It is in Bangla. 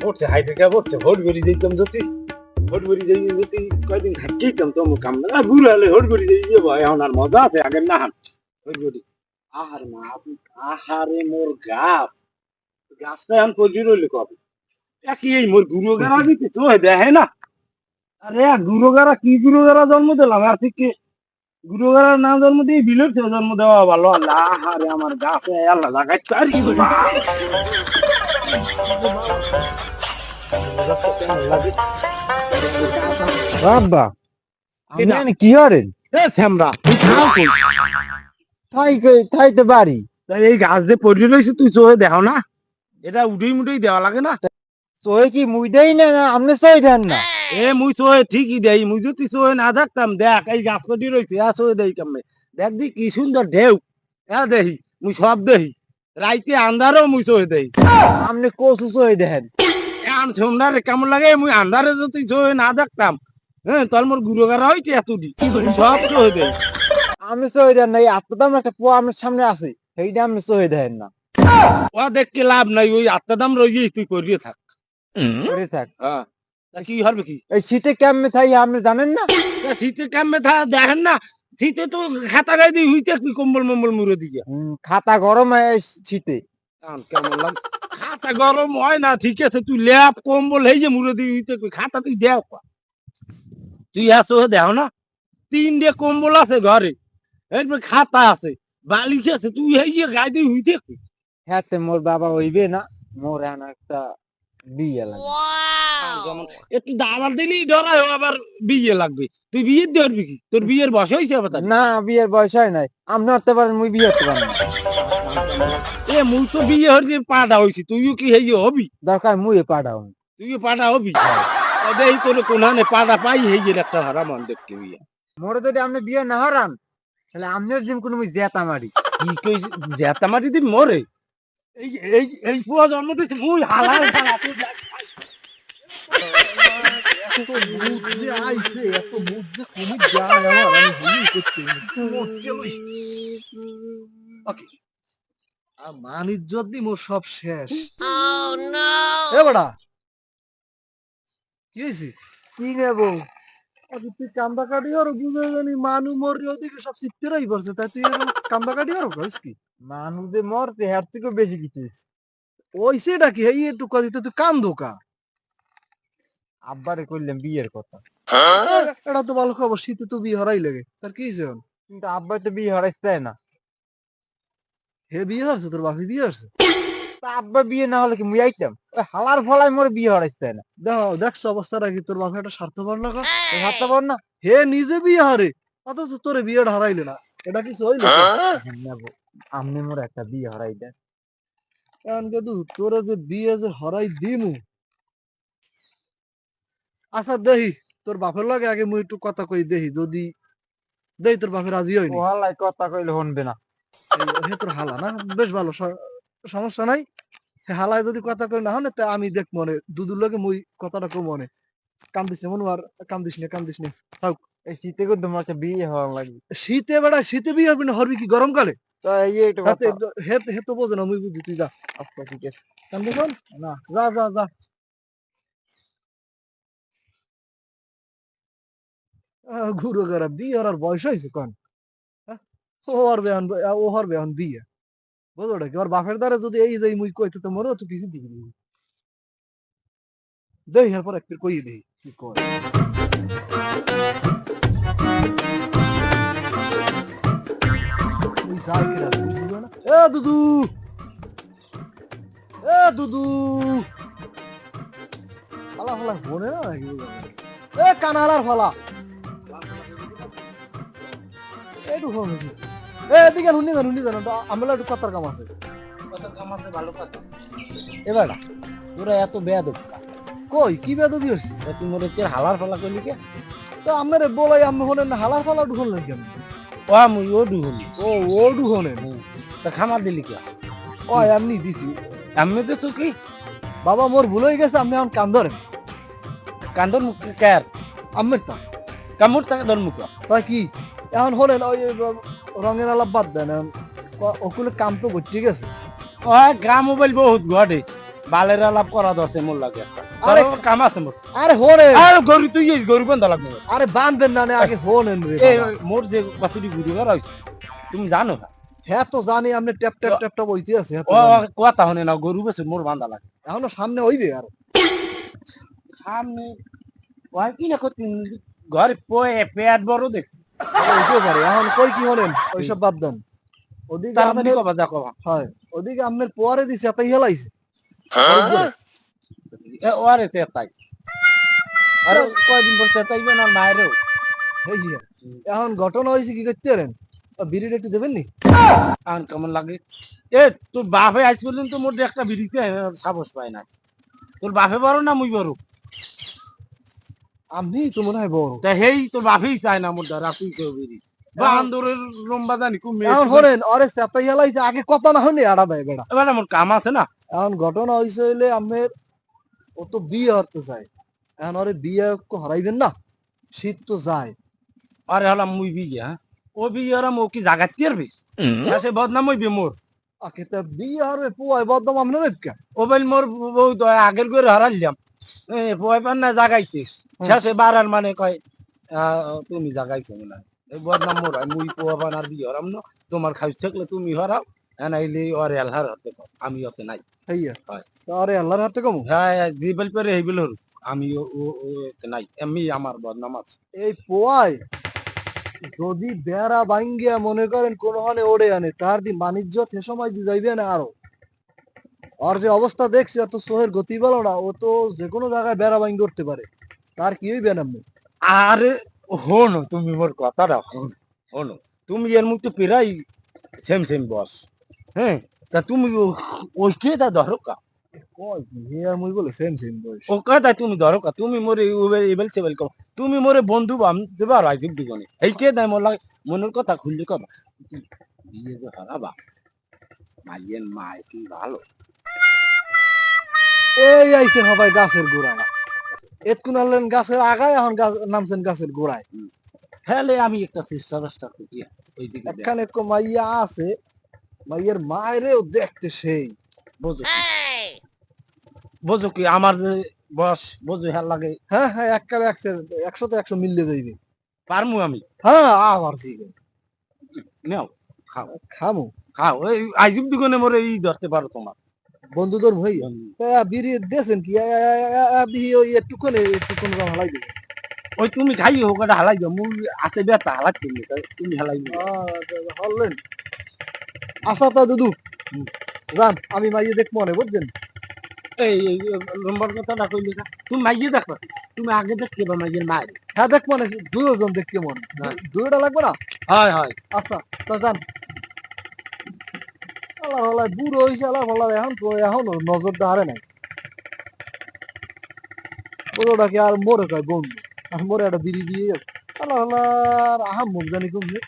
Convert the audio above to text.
পড়ছে হাই থেকে পড়ছে হট গড়ি দিতাম যদি হট গড়ি যাই যদি কয়দিন থাকিতাম তো আমার কাম না বুড়ো হলে হট গড়ি যাই ভাই এখন আর মজা আছে আগের না হট গড়ি আহার মা আহারে মোর গাছ গাছটা এখন কজি রইলে কবে একই এই মোর গুরু গারা দিতে তো দেখে না আরে গুরু গারা কি গুরু গারা জন্ম দিলাম আর ঠিক গুরু গারার নাম জন্ম দিয়ে বিলের জন্ম দেওয়া ভালো আল্লাহ আহারে আমার গাছে আল্লাহ লাগাই তার কি বাবা আপনি কি করেন শ্যামরা তুই খাও কই তাই তো বাড়ি তাই এই গাছ যে পড়ে রয়েছে তুই চোখে দেখো না এটা উঠেই মুঠেই দেওয়া লাগে না তোই কি মুই দেই না না আপনি সই দেন না এ মুই চোখে ঠিকই দেই মুই যদি চোখে না দেখতাম দেখ এই গাছ কটি রয়েছে চোখে দেই কেমনে দেখ দি কি সুন্দর ঢেউ হ্যাঁ দেহি মুই সব দেহি রাইতে আন্ধারও মুই চোখে দেই আপনি কচু সই দেন এখন সোমনারে কেমন লাগে মুই আন্ধারে যদি চোখে না দেখতাম হ্যাঁ তোর মোর গুরু গারা হইতে এতটি সব চোখে দেই আপনি সই দেন না এই আত্মদাম একটা পোয়া আপনার সামনে আছে সেইটা আপনি সই দেন না ও দেখতে লাভ নাই ওই আত্মা দাম রইয়ে তুই করিয়ে থাক করে থাক হ্যাঁ তা কি হবে কি এই শীতে কেমনে থাই আপনি জানেন না শীতে কেমনে থা দেখেন না শীতে তো খাতা গায়ে দিয়ে হইতে কি কম্বল মম্বল মুড়ে দিয়ে খাতা গরম হয় এই শীতে কেমন লাগে খাতা গরম হয় না ঠিক আছে তুই ল্যাপ কম্বল এই যে মুড়ে দিয়ে হইতে খাতা তুই দেও তুই আসো দেও না 3টে কম্বল আছে ঘরে এরপর খাতা আছে বালিশ আছে তুই এই যে গায়ে দিয়ে হইতে হ্যাঁ মোর বাবা হইবে না মোর এখন একটা বিয়ে লাগে যেমন একটু দাবার দিলি ডরায় আবার বিয়ে লাগবে তুই বিয়ে ধরবি কি তোর বিয়ের বয়স হয়েছে আবার না বিয়ের বয়স হয় নাই আপনি হতে পারেন মুই বিয়ে হতে পারেন এ মুই তো বিয়ে হয়ে পাটা হয়েছি তুইও কি হেই হবি দরকার মুই পাঠাও তুইও পাটা হবি এই তোর কোনখানে পাটা পাই হেই একটা হারা মন দেখতে বিয়ে মোরে যদি আপনি বিয়ে না হরান তাহলে আপনিও জিম কোনো মুই জেতা মারি কি কই জেতা মাটি দিবি মরে এই এই এই পুরো জন্ম দিছি মুই হালাল হালা তুই মান ইজ্জত দি মোর সব শেষ কি হয়েছে কি নেব তুই কান্দা কাটি আর বুঝে জানি মানু মরি ওদিকে সব চিত্তেরাই পড়ছে তাই তুই কান্দা কাটি আর কইস কি মানুষ যে মরতে হার থেকেও বেশি কিছু হইছে। ওই সেটা কি এই একটু কাজি তুই কান্দো কা আব্বারে কইলাম বিয়ের কথা এটা তো ভালো খবর শীতে তো বিয়ে হরাই লাগে তার কি হয়েছে কিন্তু আব্বা তো বিয়ে হরাইতে চায় না হে বিয়ে হচ্ছে তোর বাপি বিয়ে হচ্ছে তা আব্বা বিয়ে না হলে কি মুই আইতাম ওই হালার ফলাই মোর বিয়ে হরাইতে চায় না দেখছো অবস্থাটা কি তোর বাপে একটা স্বার্থপর না ভাবতে পার না হে নিজে বিয়ে হারে অথচ তোরে বিয়েটা হারাইলে না এটা কি হইলো নেবো আমনে মোর একটা বিয়ে হরাই দেন এখন কিন্তু তোরে যে বিয়ে যে হরাই দিমু আচ্ছা দেহি তোর বাপের লাগে আগে মুই একটু কথা কই দেহি যদি দেই তোর বাপের রাজি হয়নি ওহালাই কথা কইলে শুনবে না হে তোর হালা না বেশ ভালো সমস্যা নাই হালায় যদি কথা কই না হনে তা আমি দেখ মনে দুদুর লগে মুই কথাটা কম মনে কান্দিস না মনে আর কান্দিস না থাক এই শীতে কিন্তু তোমার একটা বিয়ে হওয়া লাগবে শীতে বেড়া শীতে বিয়ে হবে না হরবি কি গরমকালে তো এই একটা কথা হে তো বোঝে না মুই বুঝি তুই যা আচ্ছা ঠিক আছে কান্দিস না যা যা যা ঘুরো গেরা বিয়ে আর বয়স হয়েছে কন ও হরবে এখন বিয়ে বুঝো কি ওর বাপের দ্বারা যদি এই যে মুই কইতে তো মরো তো কিছু দিবি দেই এরপর একটু কই দেই কি কয় তুই যাই কি রাত বুঝলো না দুদু দুদু ফালা ফালা মনে না নাকি কানালার ফালা একটু ফোন এদিকে হুনি জানো আমরা একটু কথার কাম আছে ভালো কথা এবার তোরা এত বেয়াদব কই কি বেদবি হচ্ছে তুই মোরে কি হালার ফালা করলি কে তো আমারে বলাই আমি হলেন না হালার ফালা ঢুকলেন কেন ও মুই ও ডুহলি ও ঢুকলেন তা খামার দিলি কে ও এমনি দিছি আমি তো কি বাবা মোর ভুল হয়ে গেছে আপনি এখন কান ধরেন কান্দর মুখ কার আমের তা কামড় টাকা ধর মুখ তাই কি এখন হলেন ওই রঙের আলাপ বাদ দেন ওগুলো কাম তো ঠিক আছে ও গ্রাম মোবাইল বহুত ঘটে বালের আলাপ করা দরছে মোর লাগে একটা আরে আরে কাম আছে মোর আরে হোনেন আর গরু তুই এই গরু বন্ধ লাগবে মোর। আরে বানবেন না নে, আগে হোনেন রে এই বাবা। মোর যে বাসুরি ঘুরি করা হইছে তুমি জানো না হ্যাঁ তো জানি আপনি ট্যাপ ট্যাপ ট্যাপ ট্যাপ হইতে আছে, হ্যাঁ তো ও জানি। কথা হনে না গরু বেছে মোর বান্ধা লাগে এখনো সামনে হইবে আর সামনে ওই কি না করতে ঘরে পয়ে পেট বড় দেখছি হইতে পারে। এখন কই কি হলেন ওইসব বাদ দেন। ওদিকে তাড়াতাড়ি আপনার কবা যা কবা হয়, ওদিকে আপনার পরে দিছে এতই হেলাইছে। এ ওরে তে তাই আরে কয়দিন পর তাইবে না মায়েরও এই যে, এখন ঘটনা হয়েছে কি করতে পারেন, বিড়িটা একটু দেবেন নি? আর কেমন লাগে এ তোর বাপে আজ পর্যন্ত মোর একটা বিড়িতে সাহস পায় না তোর বাপে বড় না মুই বড় আপনি তো মনে হয় বড়। তা হেই তোর বাপেই চায় না মোর দ্বারা তুই কেউ বিড়ি বা আন্দোলনের লম্বা জানি খুব এখন হলেন অরে সেতাই হেলাইছে, আগে কথা না হলে আড়া দেয় বেড়া। এবার আমার কাম আছে না এখন ঘটনা হয়েছে হইলে আপনার, ও তো বিয়ে হতে চায়, এখন ওরে বিয়ে হরাইবেন না, শীত তো যায়। আরে হলাম মুই বিয়ে হ্যাঁ ও বিয়ে হলাম ও কি জাগাতে পারবি শেষে বদনাম হইবে মোর আগে তো বিয়ে হারবে পুয়াই বদম আপনার কে। ও বল মোর বউ তো আগের করে হারাইলাম পয় পান না জাগাইতে শেষে বাড়ার মানে কয় তুমি জাগাইছো মনে হয় এই বদনাম মোর হয় মুই পোয়া পান আর বিয়ে হরাম না তোমার খাইছ থাকলে তুমি হরাও এনাইলে ওরে আল্লাহর হাতে কও, আমি ওতে নাই হইয়া হয়। আরে আল্লাহর হাতে কমু। হ্যাঁ যে বল পরে এই বল হরু আমি ওতে নাই এমনি আমার বদনাম আছে এই পোয়াই যদি বেড়া ভাঙ্গিয়া মনে করেন কোন হানে ওড়ে আনে, তার দি বাণিজ্য সে সময় দি যাইবে না আরো। আর যে অবস্থা দেখছি এত সোহের গতি বলো না, ও তো যে কোনো জায়গায় বেড়া ভাঙ্গি করতে পারে, তার কি হইবে না? আরে হনো তুমি মোর কথাটা হনো তুমি এর মুখ তো পেরাই সেম সেম বস হ্যাঁ তা তুমি ওই কে তা ধরো কা কয় কি হে আর মুই বলে সেম সেম বয়স। ও কথা তুমি ধরো কা তুমি মোরে এবেল সেবেল কও তুমি মোরে বন্ধু বান্ধব আর আইজুক দিগনে এই কে দেয় মোর লাগে মনের কথা খুললে কবা বিয়ে যে হারাবা মাইয়ের মা কি ভালো এই আইছেন সবাই গাছের গোড়ায়, এতকুন আনলেন গাছের আগায়, এখন নামছেন গাছের গোড়ায়। হ্যালে আমি একটা চেষ্টা করি ওই দিকে দেখ। একখানে এক মাইয়া আছে, মাইয়ের মায়েরও দেখতে সেই। বোঝো কি? বোঝো কি আমার যে বস বোঝো হ্যাঁ লাগে হ্যাঁ হ্যাঁ, এককালে 100 100 মিললে যাইবে। পারমু আমি হ্যাঁ আবার ঠিক নেও খাও খামু খাও এই আইজুক দিগনে মোরে এই ধরতে পারো তোমার বন্ধুদের ভাই। বিড়ি দিয়েছেন কি দিহি ওই একটুক্ষণ হালাই দিয়েছে। ওই তুমি খাই হোক এটা হালাই দাও মুই হাতে ব্যথা হালাই তুমি তুমি হালাই দিও হলেন আচ্ছা তা দুদু যান, আমি মাইয়ে দেখবো না বুঝছেন। এই নম্বর কথাটা কইলে না তুমি মাইয়ে দেখো তুমি আগে দেখতে বা মাইয়ের মায়ের হ্যাঁ দেখবো না, দুজন দেখতে মন, দুইটা লাগবে না। হয় হয় আচ্ছা তা যান। আল্লাহ আল্লাহ বুড়ো হয়েছে, আল্লাহ আল্লাহ এখন তো এখন নজরটা হারে নাই। ওটা কি আর মোরে কয় বন্ধু, আর মোরে একটা বিড়ি দিয়ে আল্লাহ আল্লাহ আহাম মুখ জানি কমবে।